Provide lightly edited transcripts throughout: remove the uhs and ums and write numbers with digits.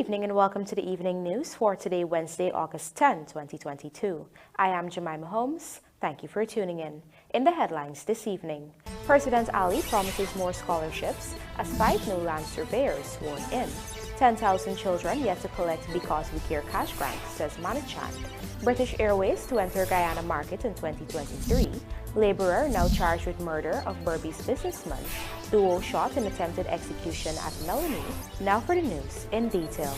evening and welcome to the evening news for today, Wednesday, August 10, 2022. I am Jemima Holmes. Thank you for tuning in. In the headlines this evening, President Ali promises more scholarships as 5 new land surveyors sworn in. 10,000 children yet to collect Because We Care cash grant, says MANICKCHAND. British Airways to enter Guyana market in 2023. Laborer now charged with murder of BERBICE businessman. Duo shot in attempted execution at MELANIE. Now for the news in detail.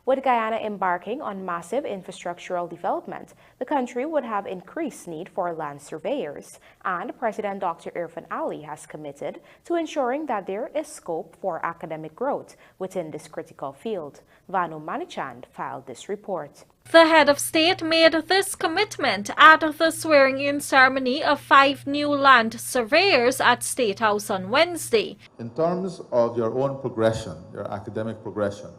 With Guyana embarking on massive infrastructural development, the country would have increased need for land surveyors, and President Dr. Irfan Ali has committed to ensuring that there is scope for academic growth within this critical field. Vanu MANICKCHAND filed this report. The head of state made this commitment at the swearing-in ceremony of 5 new land surveyors at State House on Wednesday. In terms of your own progression, your academic progression,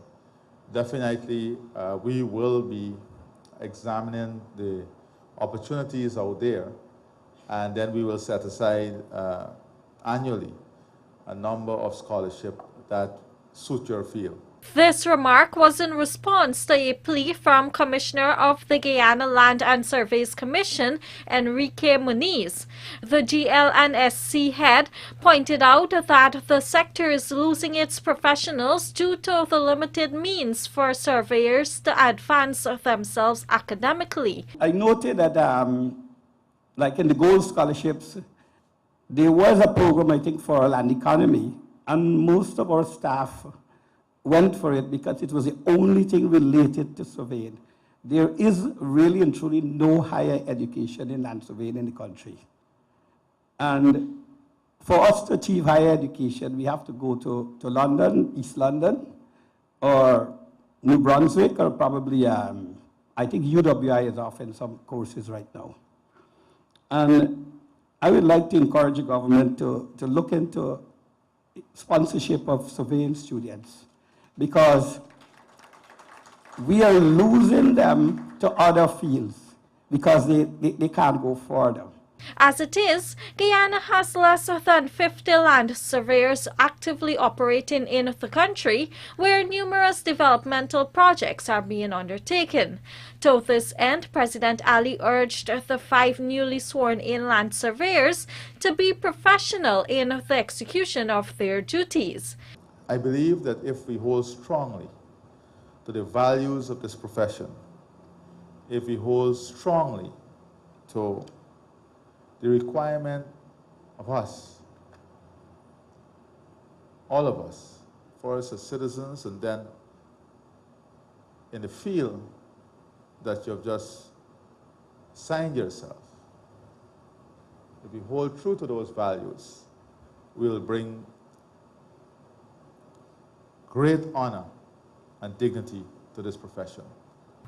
definitely we will be examining the opportunities out there, and then we will set aside annually a number of scholarships that suit your field. This remark was in response to a plea from Commissioner of the Guyana Land and Surveys Commission, Enrique Muniz. The GLNSC head pointed out that the sector is losing its professionals due to the limited means for surveyors to advance themselves academically. I noted that, like in the gold scholarships, there was a program, I think, for land economy, and most of our staff went for it because it was the only thing related to surveying. There is really and truly no higher education in land surveying in the country. And for us to achieve higher education, we have to go to London, East London, or New Brunswick, or probably, I think UWI is offering some courses right now. And I would like to encourage the government to look into sponsorship of surveying students, because we are losing them to other fields because they can't go further. As it is, Guyana has less than 50 land surveyors actively operating in the country, where numerous developmental projects are being undertaken. To this end, President Ali urged the 5 newly sworn-in land surveyors to be professional in the execution of their duties. I believe that if we hold strongly to the values of this profession, if we hold strongly to the requirement of us, all of us, for us as citizens, and then in the field that you have just signed yourself, if we hold true to those values, we'll bring great honor and dignity to this profession.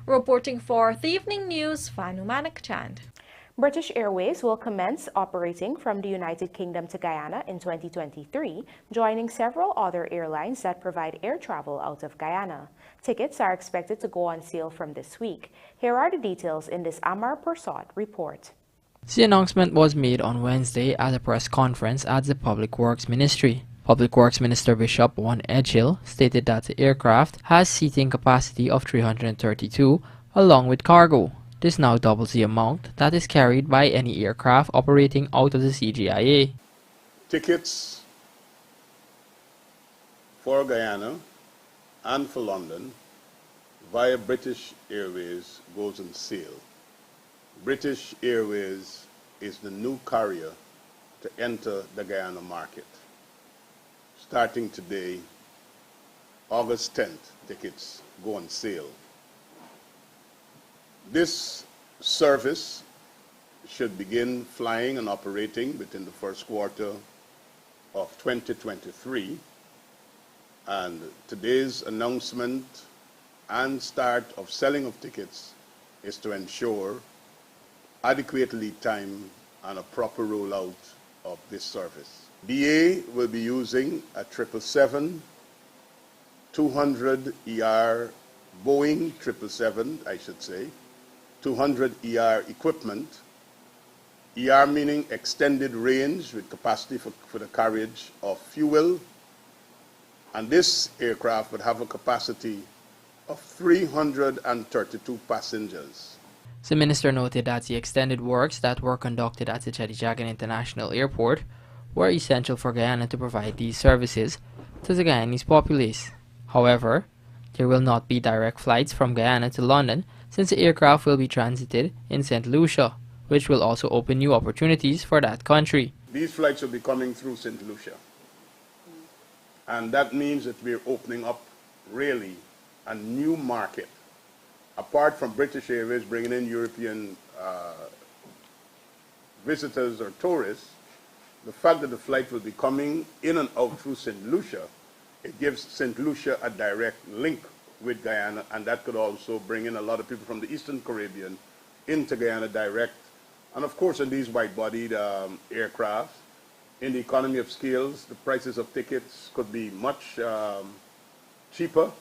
Reporting for the Evening News, Vanu MANICKCHAND. British Airways will commence operating from the United Kingdom to Guyana in 2023, joining several other airlines that provide air travel out of Guyana. Tickets are expected to go on sale from this week. Here are the details in this Amar Persad report. The announcement was made on Wednesday at a press conference at the Public Works Ministry. Public Works Minister Bishop One Edgehill stated that the aircraft has seating capacity of 332 along with cargo. This now doubles the amount that is carried by any aircraft operating out of the CGIA. Tickets for Guyana and for London via British Airways goes on sale. British Airways is the new carrier to enter the Guyana market. Starting today, August 10th, tickets go on sale. This service should begin flying and operating within the first quarter of 2023. And today's announcement and start of selling of tickets is to ensure adequate lead time and a proper rollout of this service. BA will be using a 777, 200ER, Boeing 777, I should say, 200ER equipment, ER meaning extended range with capacity for the carriage of fuel, and this aircraft would have a capacity of 332 passengers. The minister noted that the extended works that were conducted at the Chedijagan International Airport were essential for Guyana to provide these services to the Guyanese populace. However, there will not be direct flights from Guyana to London since the aircraft will be transited in St. Lucia, which will also open new opportunities for that country. These flights will be coming through St. Lucia. And that means that we're opening up really a new market. Apart from British Airways bringing in European visitors or tourists, the fact that the flight will be coming in and out through St. Lucia, it gives St. Lucia a direct link with Guyana, and that could also bring in a lot of people from the Eastern Caribbean into Guyana direct. And of course, in these wide-bodied aircraft, in the economy of scales, the prices of tickets could be much cheaper.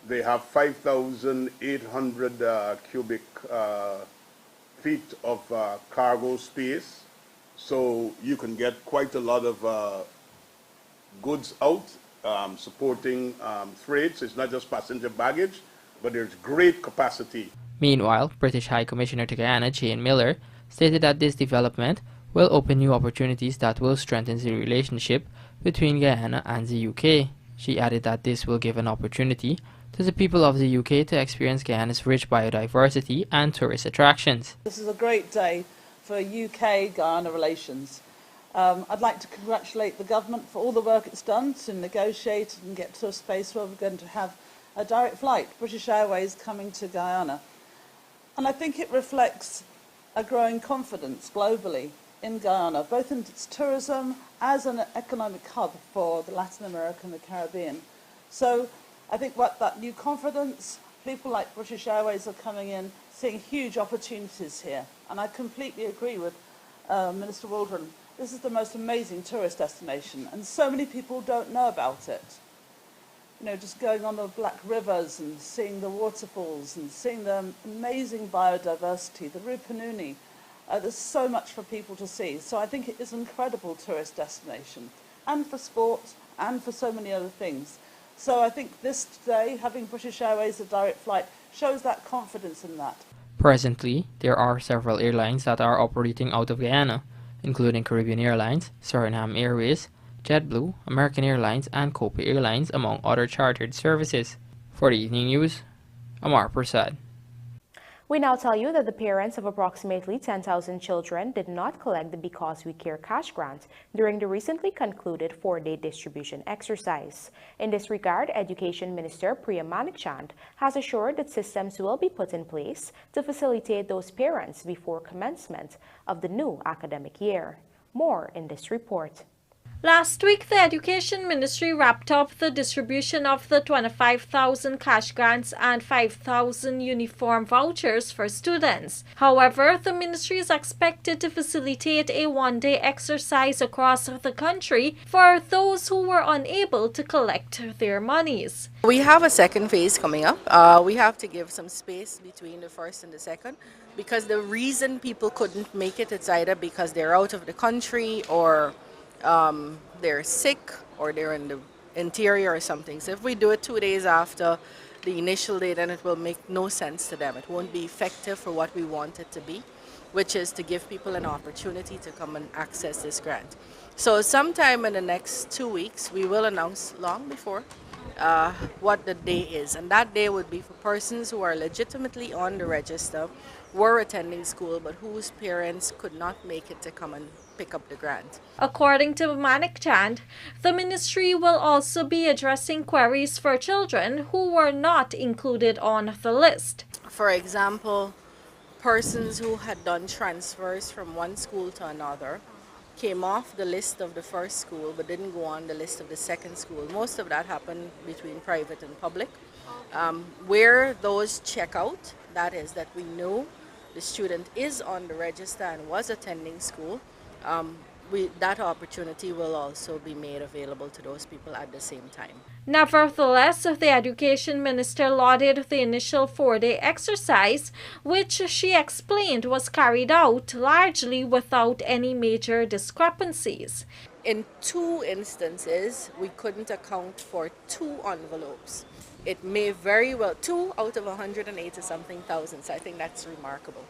They have 5,800 cubic feet of cargo space, so you can get quite a lot of goods out, supporting freights. It's not just passenger baggage, but there's great capacity. Meanwhile, British High Commissioner to Guyana, Jane Miller, stated that this development will open new opportunities that will strengthen the relationship between Guyana and the UK. She added that this will give an opportunity to the people of the UK to experience Guyana's rich biodiversity and tourist attractions. This is a great day for UK-Guyana relations. I'd like to congratulate the government for all the work it's done to negotiate and get to a space where we're going to have a direct flight, British Airways coming to Guyana. And I think it reflects a growing confidence globally in Guyana, both in its tourism as an economic hub for the Latin America and the Caribbean. So I think what that new confidence, people like British Airways are coming in, seeing huge opportunities here. And I completely agree with Minister Waldron. This is the most amazing tourist destination, and so many people don't know about it. You know, just going on the Black Rivers and seeing the waterfalls and seeing the amazing biodiversity, the Rupununi. There's so much for people to see. So I think it is an incredible tourist destination, and for sport, and for so many other things. So I think this day, having British Airways a direct flight, shows that confidence in that. Presently, there are several airlines that are operating out of Guyana, including Caribbean Airlines, Suriname Airways, JetBlue, American Airlines, and Copa Airlines, among other chartered services. For the Evening News, Amar Prasad. We now tell you that the parents of approximately 10,000 children did not collect the Because We Care cash grant during the recently concluded 4-day distribution exercise. In this regard, Education Minister MANICKCHAND has assured that systems will be put in place to facilitate those parents before commencement of the new academic year. More in this report. Last week, the Education Ministry wrapped up the distribution of the 25,000 cash grants and 5,000 uniform vouchers for students. However, the ministry is expected to facilitate a 1-day exercise across the country for those who were unable to collect their monies. We have a second phase coming up. We have to give some space between the first and the second, because the reason people couldn't make it, it's either because they're out of the country or they're sick or they're in the interior or something. So if we do it 2 days after the initial day, then it will make no sense to them. It won't be effective for what we want it to be, which is to give people an opportunity to come and access this grant. So sometime in the next 2 weeks, we will announce long before what the day is. And that day would be for persons who are legitimately on the register, were attending school, but whose parents could not make it to come and pick up the grant. According to MANICKCHAND, the ministry will also be addressing queries for children who were not included on the list. For example, persons who had done transfers from one school to another, came off the list of the first school but didn't go on the list of the second school. Most of that happened between private and public. Where those check out, that is that we know the student is on the register and was attending school, that opportunity will also be made available to those people at the same time. Nevertheless, the Education Minister lauded the initial 4-day exercise, which she explained was carried out largely without any major discrepancies. In 2 instances, we couldn't account for 2 envelopes. it may very well, 2 out of 180 something thousand, so I think that's remarkable.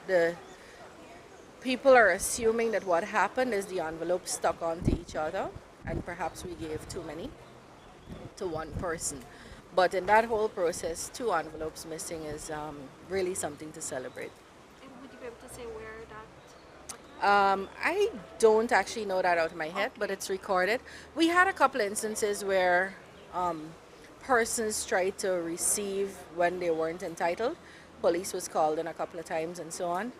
The people are assuming that what happened is the envelopes stuck onto each other, and perhaps we gave too many to one person. But in that whole process, 2 envelopes missing is really something to celebrate. And would you be able to say where that? I don't actually know that out of my head, but it's recorded. We had a couple of instances where persons tried to receive when they weren't entitled. Police was called in a couple of times and so on.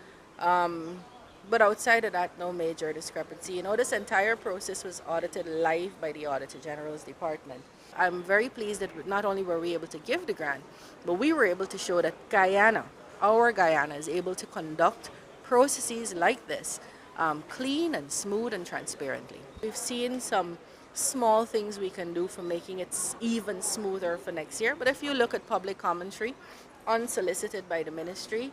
But outside of that, no major discrepancy. You know, this entire process was audited live by the Auditor General's Department. I'm very pleased that not only were we able to give the grant, but we were able to show that Guyana, our Guyana, is able to conduct processes like this clean and smooth and transparently. We've seen some small things we can do for making it even smoother for next year. But if you look at public commentary, unsolicited by the ministry,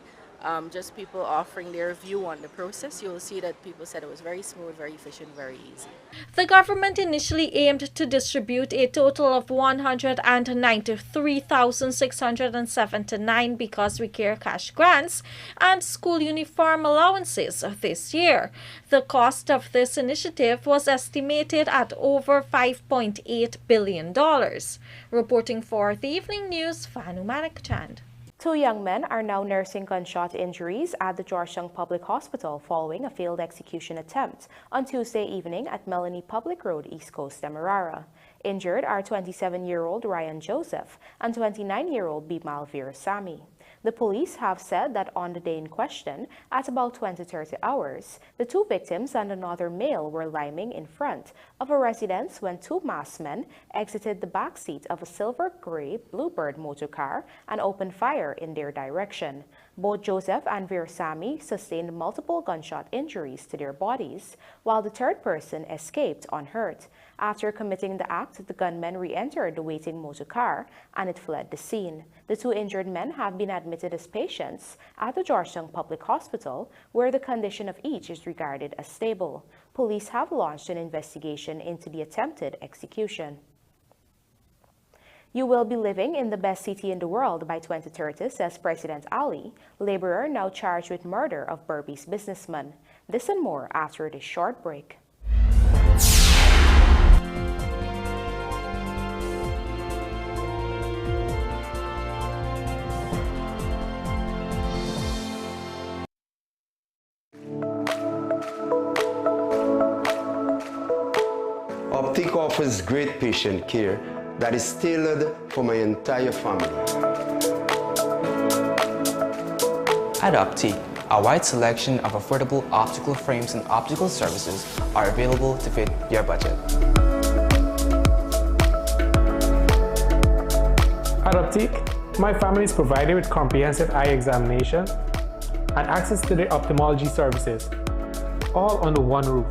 just people offering their view on the process, you'll see that people said it was very smooth, very efficient, very easy. The government initially aimed to distribute a total of 193,679 Because We Care cash grants and school uniform allowances this year. The cost of this initiative was estimated at over $5.8 billion. Reporting for the Evening News, MANICKCHAND. 2 young men are now nursing gunshot injuries at the Georgetown Public Hospital following a failed execution attempt on Tuesday evening at Melanie Public Road, East Coast, Demerara. Injured are 27-year-old Ryan Joseph and 29-year-old Bimal Veerasamy. The police have said that on the day in question, at about 20:30 hours, the 2 victims and another male were liming in front of a residence when 2 masked men exited the back seat of a silver-gray Bluebird motor car and opened fire in their direction. Both Joseph and Veerasamy sustained multiple gunshot injuries to their bodies, while the third person escaped unhurt. After committing the act, the gunmen re-entered the waiting motor car and it fled the scene. The 2 injured men have been admitted as patients at the Georgetown Public Hospital, where the condition of each is regarded as stable. Police have launched an investigation into the attempted execution. You will be living in the best city in the world by 2030, says President Ali, laborer now charged with murder of BERBICE businessman. This and more after this short break. Optic offers great patient care that is tailored for my entire family. At Optic, a wide selection of affordable optical frames and optical services are available to fit your budget. At Optic, my family is provided with comprehensive eye examination and access to the ophthalmology services, all under one roof.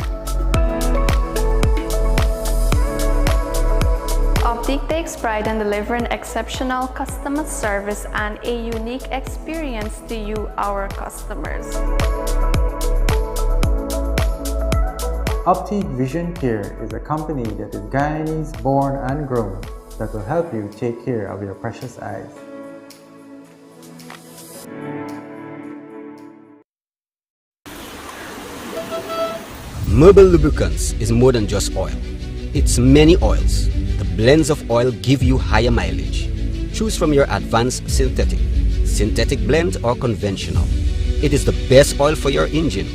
Optic takes pride in delivering exceptional customer service and a unique experience to you, our customers. Optic Vision Care is a company that is Guyanese born and grown that will help you take care of your precious eyes. Mobile Lubricants is more than just oil. It's many oils. The blends of oil give you higher mileage. Choose from your advanced synthetic blend or conventional. It is the best oil for your engine.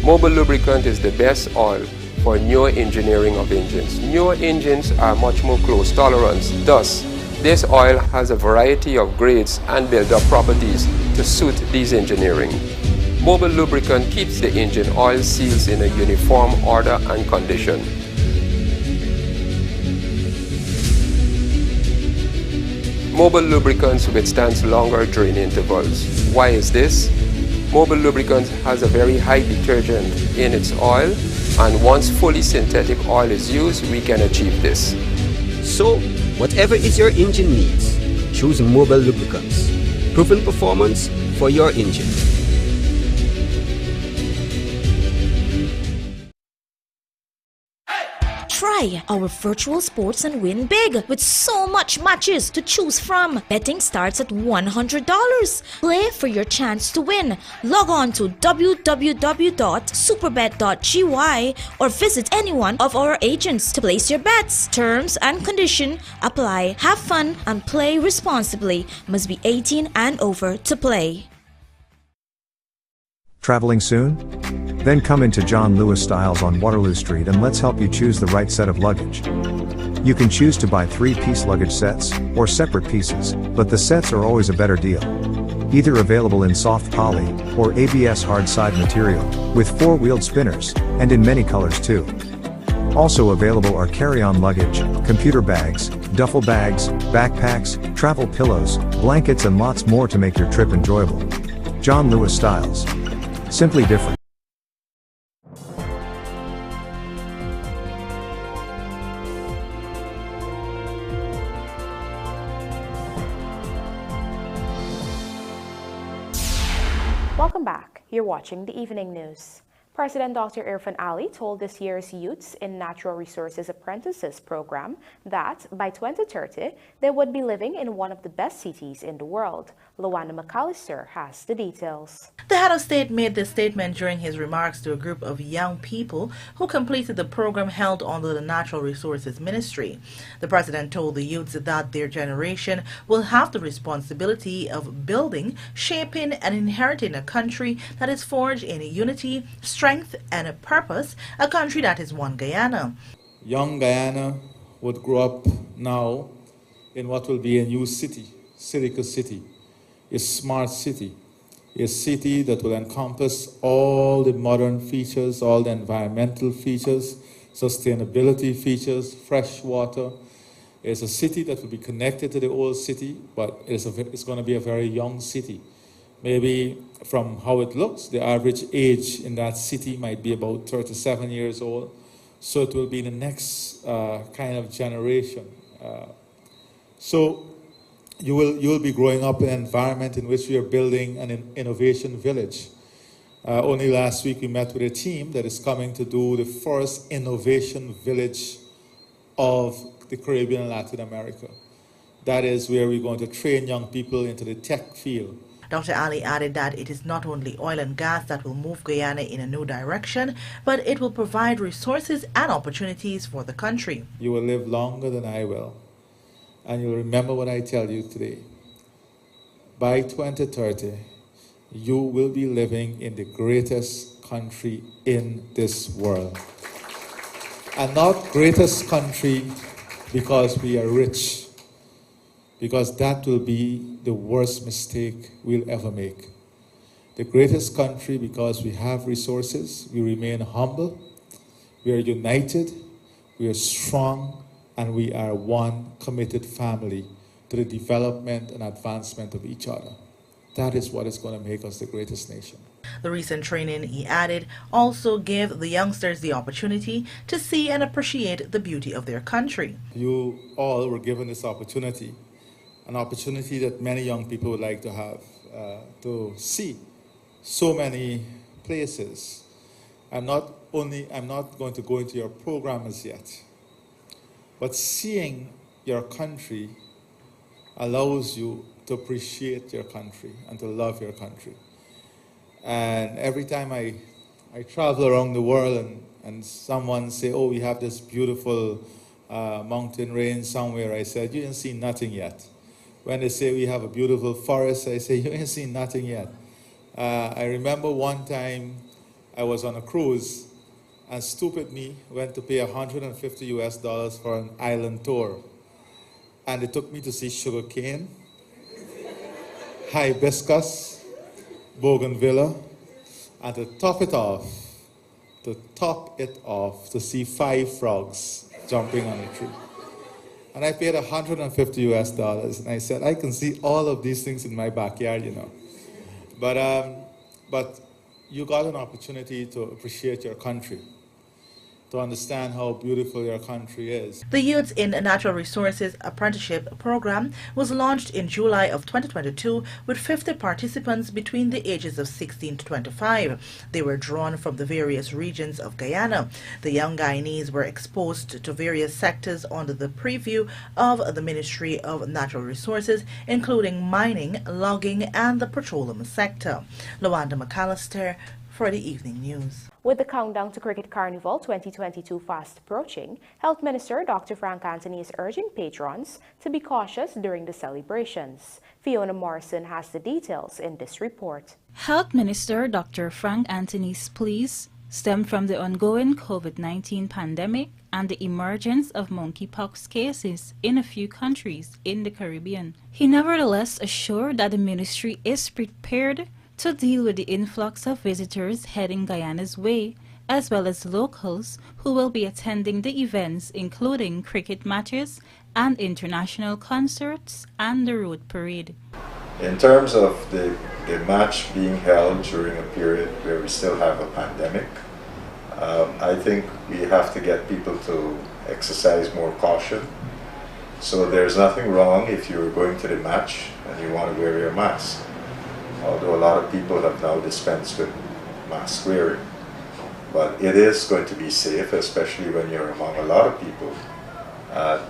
Mobile lubricant is the best oil for newer engineering of engines. Newer engines are much more close tolerance. Thus, this oil has a variety of grades and build-up properties to suit these engineering. Mobile lubricant keeps the engine oil seals in a uniform order and condition. Mobile lubricants withstands longer drain intervals. Why is this? Mobile lubricant has a very high detergent in its oil, and once fully synthetic oil is used, we can achieve this. So, whatever is your engine needs, choose Mobile Lubricants. Proven performance for your engine. Try Try our virtual sports and win big with so much matches to choose from. Betting starts at $100. Play for your chance to win. Log on to www.superbet.gy or visit any one of our agents to place your bets. Terms and conditions apply. Have fun and play responsibly. Must be 18 and over to play. Traveling soon? Then come into John Lewis Styles on Waterloo Street and let's help you choose the right set of luggage. You can choose to buy 3-piece luggage sets or separate pieces, but the sets are always a better deal. Either available in soft poly or ABS hard side material with 4-wheeled spinners and in many colors too. Also available are carry-on luggage, computer bags, duffel bags, backpacks, travel pillows, blankets and lots more to make your trip enjoyable. John Lewis Styles. Simply different. Welcome back. You're watching the Evening News. President Dr. Irfan Ali told this year's Youths in Natural Resources Apprentices program that by 2030, they would be living in one of the best cities in the world. Luana McAllister has the details. The head of state made this statement during his remarks to a group of young people who completed the program held under the Natural Resources Ministry. The president told the youths that their generation will have the responsibility of building, shaping, and inheriting a country that is forged in unity, strength, and a purpose, a country that is one Guyana. Young Guyana would grow up now in what will be a new city, Silica City, a smart city, a city that will encompass all the modern features, all the environmental features, sustainability features, fresh water. It's a city that will be connected to the old city, but it's going to be a very young city. Maybe from how it looks, the average age in that city might be about 37 years old. So it will be the next kind of generation. So you will be growing up in an environment in which we are building an innovation village. Only last week we met with a team that is coming to do the first innovation village of the Caribbean and Latin America. That is where we're going to train young people into the tech field. Dr. Ali added that it is not only oil and gas that will move Guyana in a new direction, but it will provide resources and opportunities for the country. You will live longer than I will, and you'll remember what I tell you today. By 2030, you will be living in the greatest country in this world. And not greatest country because we are rich, because that will be the worst mistake we'll ever make. The greatest country because we have resources, we remain humble, we are united, we are strong, and we are one committed family to the development and advancement of each other. That is what is going to make us the greatest nation. The recent training, he added, also gave the youngsters the opportunity to see and appreciate the beauty of their country. You all were given this opportunity, an opportunity that many young people would like to have, to see so many places. I'm not going to go into your program as yet, but seeing your country allows you to appreciate your country and to love your country. And every time I travel around the world and someone say, oh, we have this beautiful mountain range somewhere, I said, you ain't seen nothing yet. When they say we have a beautiful forest, I say, you ain't seen nothing yet. I remember one time I was on a cruise and stupid me went to pay $150 US for an island tour. And they took me to see sugarcane, hibiscus, bougainvillea, and to top it off, to see 5 frogs jumping on a tree. And I paid $150 US, and I said, I can see all of these things in my backyard, you know. But you got an opportunity to appreciate your country. to understand how beautiful your country is. The Youths in Natural Resources Apprenticeship Program was launched in July of 2022 with 50 participants between the ages of 16 to 25. They were drawn from the various regions of Guyana. The young Guyanese were exposed to various sectors under the purview of the Ministry of Natural Resources, including mining, logging, and the petroleum sector. Lawanda McAllister for the Evening News. With the countdown to Cricket Carnival 2022 fast approaching, Health Minister Dr. Frank Anthony is urging patrons to be cautious during the celebrations. Fiona Morrison has the details in this report. Health Minister Dr. Frank Anthony's pleas stem from the ongoing COVID-19 pandemic and the emergence of monkeypox cases in a few countries in the Caribbean. He nevertheless assured that the ministry is prepared to deal with the influx of visitors heading Guyana's way, as well as locals who will be attending the events, including cricket matches and international concerts and the road parade. In terms of the match being held during a period where we still have a pandemic, I think we have to get people to exercise more caution. So there's nothing wrong if you're going to the match and you want to wear your mask. Although a lot of people have now dispensed with mask wearing. But it is going to be safe, especially when you're among a lot of people,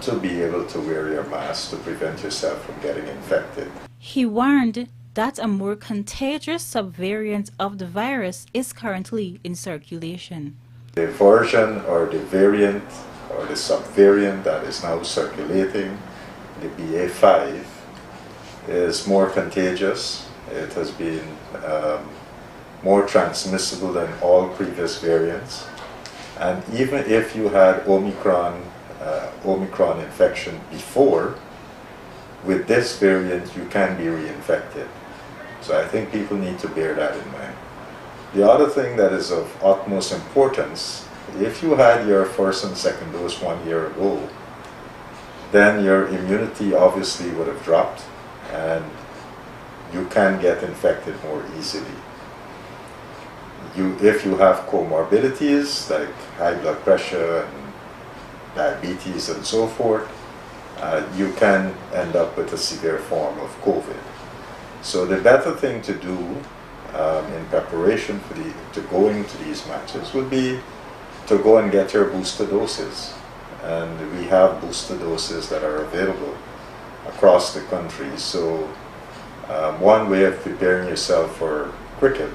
to be able to wear your mask to prevent yourself from getting infected. He warned that a more contagious subvariant of the virus is currently in circulation. The version or the variant or the subvariant that is now circulating, the BA5, is more contagious. It has been more transmissible than all previous variants. And even if you had Omicron infection before, with this variant you can be reinfected. So I think people need to bear that in mind. The other thing that is of utmost importance, if you had your first and second dose 1 year ago, then your immunity obviously would have dropped and you can get infected more easily. If you have comorbidities like high blood pressure and diabetes and so forth, you can end up with a severe form of COVID. So the better thing to do in preparation for to going to these matches would be to go and get your booster doses. And we have booster doses that are available across the country. So one way of preparing yourself for cricket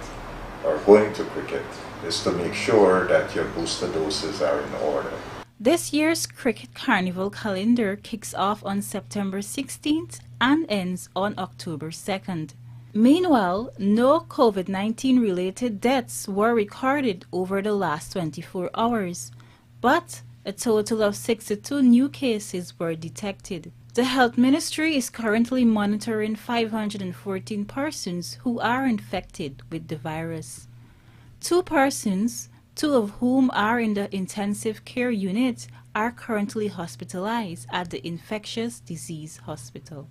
or going to cricket is to make sure that your booster doses are in order. This year's Cricket Carnival calendar kicks off on September 16th and ends on October 2nd. Meanwhile, no COVID-19 related deaths were recorded over the last 24 hours, but a total of 62 new cases were detected. The Health Ministry is currently monitoring 514 persons who are infected with the virus. 2 persons, 2 of whom are in the intensive care unit, are currently hospitalized at the Infectious Disease Hospital.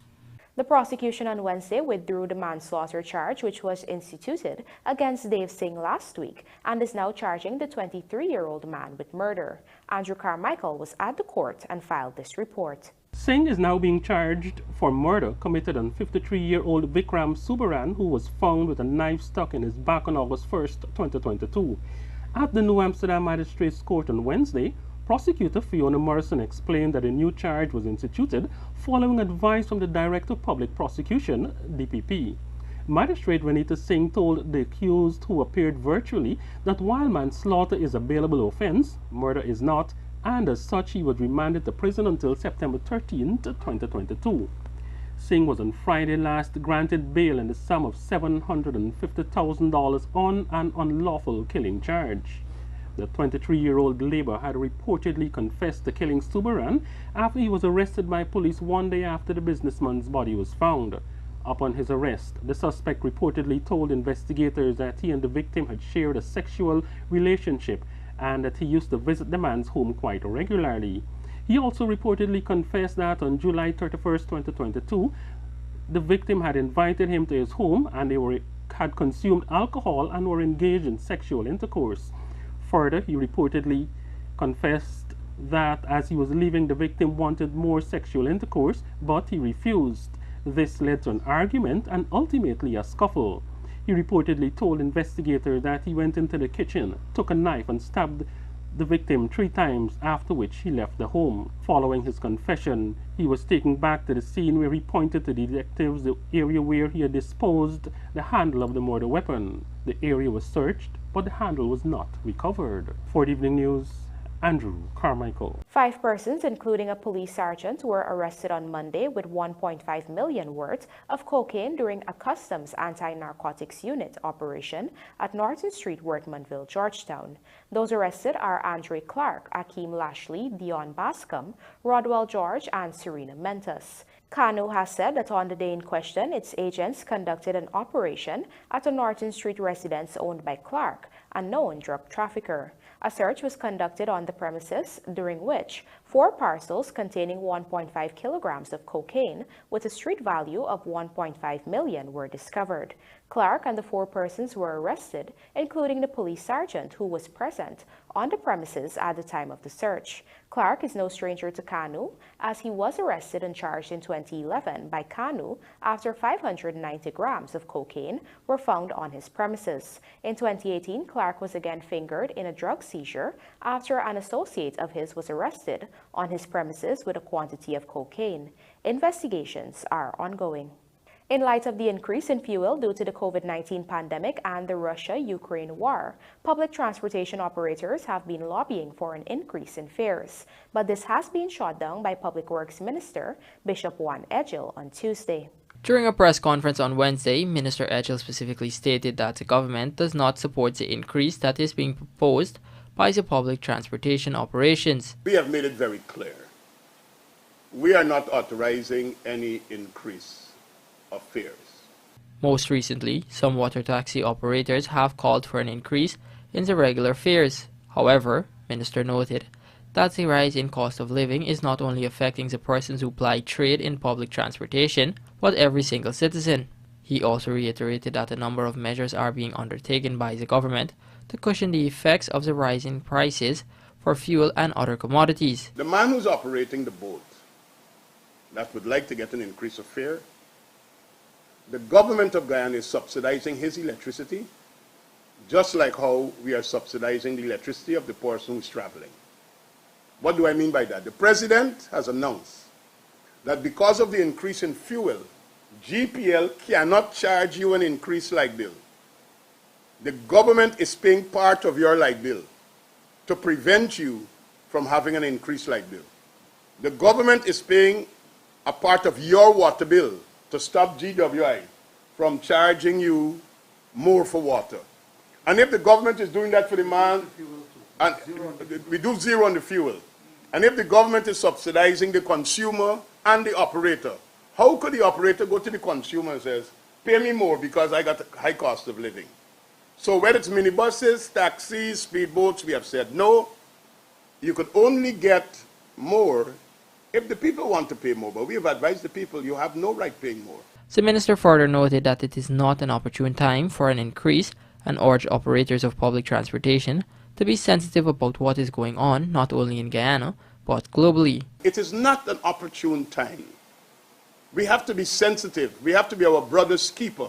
The prosecution on Wednesday withdrew the manslaughter charge which was instituted against Dave Singh last week and is now charging the 23-year-old man with murder. Andrew Carmichael was at the court and filed this report. Singh is now being charged for murder committed on 53-year-old Vikram Subaran, who was found with a knife stuck in his back on August 1st, 2022. At the New Amsterdam Magistrates Court on Wednesday, Prosecutor Fiona Morrison explained that a new charge was instituted following advice from the Director of Public Prosecution, DPP. Magistrate Vanita Singh told the accused, who appeared virtually, that while manslaughter is a bailable offense, murder is not, and as such he was remanded to prison until September 13, 2022. Singh was on Friday last granted bail in the sum of $750,000 on an unlawful killing charge. The 23-year-old Labour had reportedly confessed to killing Subaran after he was arrested by police 1 day after the businessman's body was found. Upon his arrest, the suspect reportedly told investigators that he and the victim had shared a sexual relationship and that he used to visit the man's home quite regularly. He also reportedly confessed that on July 31, 2022, the victim had invited him to his home and they had consumed alcohol and were engaged in sexual intercourse. Further, he reportedly confessed that as he was leaving, the victim wanted more sexual intercourse, but he refused. This led to an argument and ultimately a scuffle. He reportedly told investigators that he went into the kitchen, took a knife and stabbed the victim 3 times, after which he left the home. Following his confession, he was taken back to the scene where he pointed to the detectives the area where he had disposed the handle of the murder weapon. The area was searched, but the handle was not recovered. For the Evening News, Andrew Carmichael. 5 persons, including a police sergeant, were arrested on Monday with 1.5 million worth of cocaine during a customs anti-narcotics unit operation at Norton Street, Workmanville, Georgetown. Those arrested are Andre Clark, Akeem Lashley, Dion Bascom, Rodwell George, and Serena Mentas. Kanu has said that on the day in question, its agents conducted an operation at a Norton Street residence owned by Clark, a known drug trafficker. A search was conducted on the premises, during which 4 parcels containing 1.5 kilograms of cocaine with a street value of 1.5 million were discovered. Clark and the 4 persons were arrested, including the police sergeant who was present on the premises at the time of the search. Clark is no stranger to Kanu, as he was arrested and charged in 2011 by Kanu after 590 grams of cocaine were found on his premises. In 2018, Clark was again fingered in a drug seizure after an associate of his was arrested on his premises with a quantity of cocaine. Investigations are ongoing. In light of the increase in fuel due to the COVID-19 pandemic and the Russia-Ukraine war, public transportation operators have been lobbying for an increase in fares, but this has been shot down by Public Works Minister Bishop Juan Edgil on Tuesday. During a press conference on Wednesday, Minister Edgil specifically stated that the government does not support the increase that is being proposed by the public transportation operations. We have made it very clear. We are not authorizing any increase of fares. Most recently, some water taxi operators have called for an increase in the regular fares. However, Minister noted that the rise in cost of living is not only affecting the persons who ply trade in public transportation, but every single citizen. He also reiterated that a number of measures are being undertaken by the government to cushion the effects of the rising prices for fuel and other commodities. The man who's operating the boat that would like to get an increase of fare, the government of Guyana is subsidizing his electricity, just like how we are subsidizing the electricity of the person who's traveling. What do I mean by that? The president has announced that because of the increase in fuel, GPL cannot charge you an increased light bill. The government is paying part of your light bill to prevent you from having an increased light bill. The government is paying a part of your water bill to stop GWI from charging you more for water. And if the government is doing that for the man, and we do zero on the fuel, and if the government is subsidizing the consumer and the operator, how could the operator go to the consumer and says, pay me more because I got a high cost of living? So whether it's minibuses, taxis, speedboats, we have said no, you could only get more if the people want to pay more, but we have advised the people you have no right paying more. The minister further noted that it is not an opportune time for an increase and urged operators of public transportation to be sensitive about what is going on not only in Guyana but globally. It is not an opportune time. We have to be sensitive. We have to be our brother's keeper.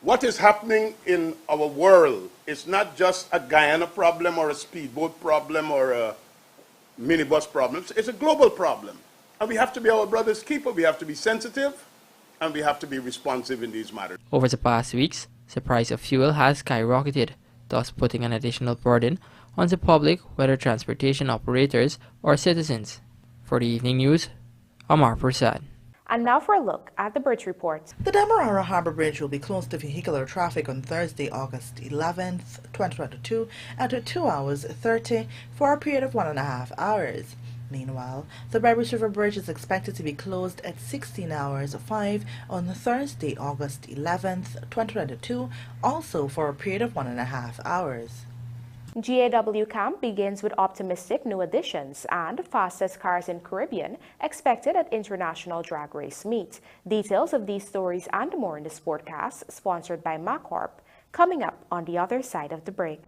What is happening in our world is not just a Guyana problem or a speedboat problem or a minibus problems. It's a global problem. And we have to be our brother's keeper. We have to be sensitive and we have to be responsive in these matters. Over the past weeks, the price of fuel has skyrocketed, thus putting an additional burden on the public, whether transportation operators or citizens. For the Evening News, Amar Prasad. And now for a look at the bridge report. The Demerara Harbour Bridge will be closed to vehicular traffic on Thursday, August 11th, 2022 at 2 hours 30 for a period of 1.5 hours. Meanwhile, the BERBICE River Bridge is expected to be closed at 16 hours 5 on Thursday, August 11th, 2022, also for a period of 1.5 hours. GAW Camp begins with optimistic new additions and fastest cars in Caribbean expected at International Drag Race Meet. Details of these stories and more in the Sportcast, sponsored by MacCorp, coming up on the other side of the break.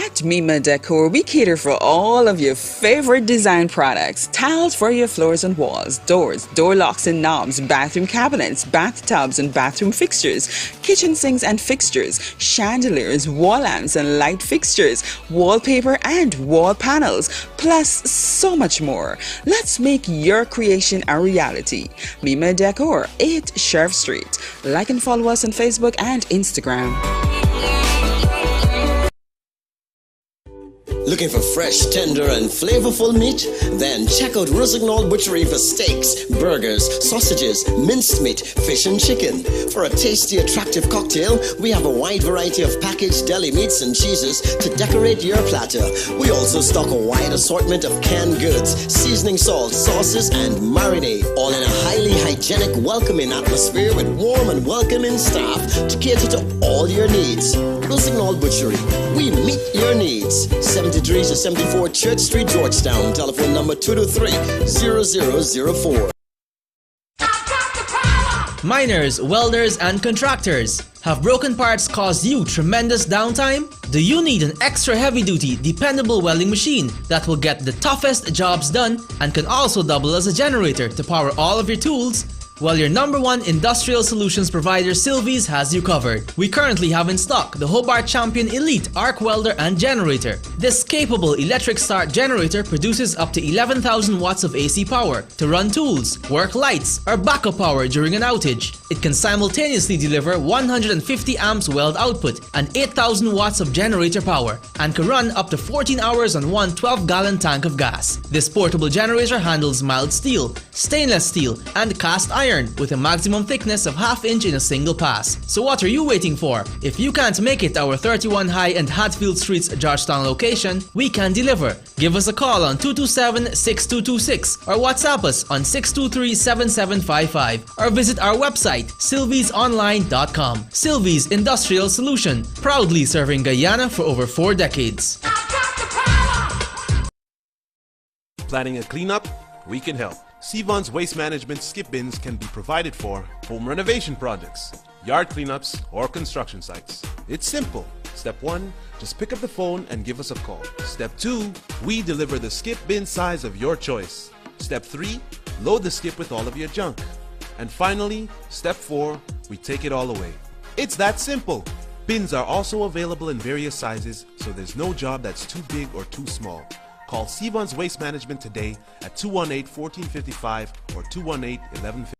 At Mima Decor, we cater for all of your favorite design products. Tiles for your floors and walls, doors, door locks and knobs, bathroom cabinets, bathtubs and bathroom fixtures, kitchen sinks and fixtures, chandeliers, wall lamps and light fixtures, wallpaper and wall panels, plus so much more. Let's make your creation a reality. Mima Decor, 8 Sheriff Street. Like and follow us on Facebook and Instagram. Looking for fresh, tender, and flavorful meat? Then check out Rossignol Butchery for steaks, burgers, sausages, minced meat, fish, and chicken. For a tasty, attractive cocktail, we have a wide variety of packaged deli meats and cheeses to decorate your platter. We also stock a wide assortment of canned goods, seasoning salt, sauces, and marinade, all in a highly hygienic, welcoming atmosphere with warm and welcoming staff to cater to all your needs. Rossignol Butchery, we meet your needs. 73 to 74 Church Street, Georgetown. Telephone number 223-0004. Miners, welders, and contractors. Have broken parts caused you tremendous downtime? Do you need an extra heavy-duty, dependable welding machine that will get the toughest jobs done and can also double as a generator to power all of your tools? Well, your #1 industrial solutions provider, Sylvies, has you covered. We currently have in stock the Hobart Champion Elite Arc Welder and Generator. This capable electric start generator produces up to 11,000 watts of AC power to run tools, work lights, or backup power during an outage. It can simultaneously deliver 150 amps weld output and 8,000 watts of generator power, and can run up to 14 hours on one 12-gallon tank of gas. This portable generator handles mild steel, stainless steel, and cast iron with a maximum thickness of ½ inch in a single pass. So what are you waiting for? If you can't make it our 31 High and Hatfield Streets Georgetown location, we can deliver. Give us a call on 227-6226 or WhatsApp us on 623-7755 or visit our website sylviesonline.com. Sylvies Industrial Solution, proudly serving Guyana for over 4 decades. Planning a cleanup? We can help. Sevon's Waste Management skip bins can be provided for home renovation projects, yard cleanups, or construction sites. It's simple. Step 1, just pick up the phone and give us a call. Step 2, we deliver the skip bin size of your choice. Step 3, load the skip with all of your junk. And finally, Step 4, we take it all away. It's that simple. Bins are also available in various sizes, so there's no job that's too big or too small. Call Sevon's Waste Management today at 218-1455 or 218-1150.